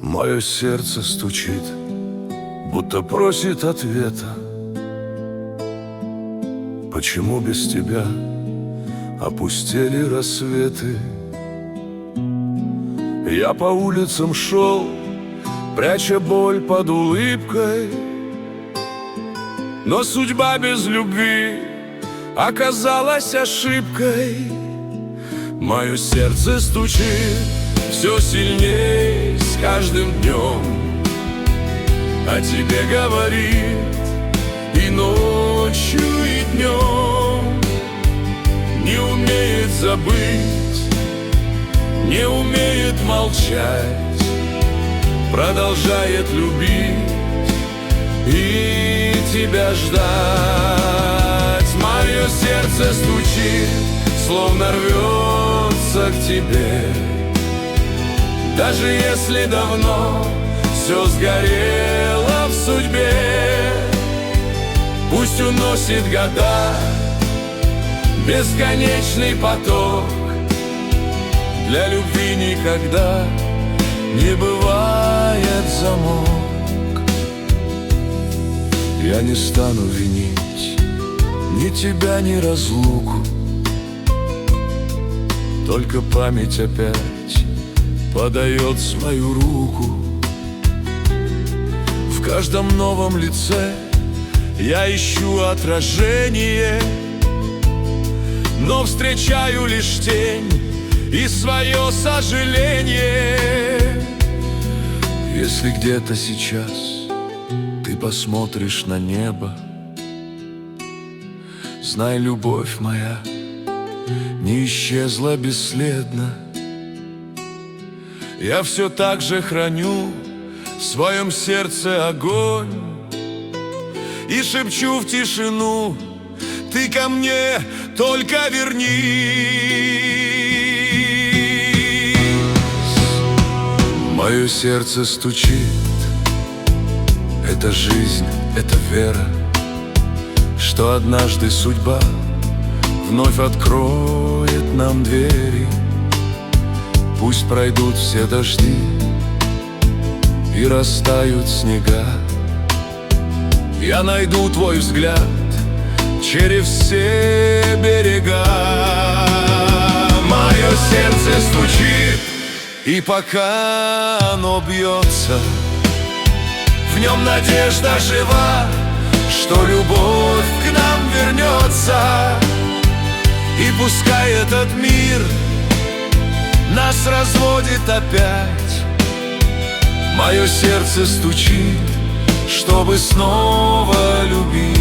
Мое сердце стучит, будто просит ответа. Почему без тебя опустели рассветы? Я по улицам шел, пряча боль под улыбкой, но судьба без любви оказалась ошибкой. Мое сердце стучит все сильней с каждым днем, о тебе говорит и ночью, и днем. Не умеет забыть, не умеет молчать, продолжает любить и тебя ждать. Мое сердце стучит, словно рвется к тебе, даже если давно все сгорело в судьбе. Пусть уносит года бесконечный поток, для любви никогда не бывает замок. Я не стану винить ни тебя, ни разлуку, только память опять подает свою руку. В каждом новом лице я ищу отражение, но встречаю лишь тень и свое сожаление. Если где-то сейчас ты посмотришь на небо, знай, любовь моя не исчезла бесследно. Я все так же храню в своем сердце огонь и шепчу в тишину: ты ко мне только вернись. Мое сердце стучит, это жизнь, это вера, что однажды судьба вновь откроет нам двери. Пусть пройдут все дожди и растают снега, я найду твой взгляд через все берега. Мое сердце стучит, и пока оно бьется, в нем надежда жива, что любовь к нам вернется. И пускай этот мир нас разводит опять, мое сердце стучит, чтобы снова любить.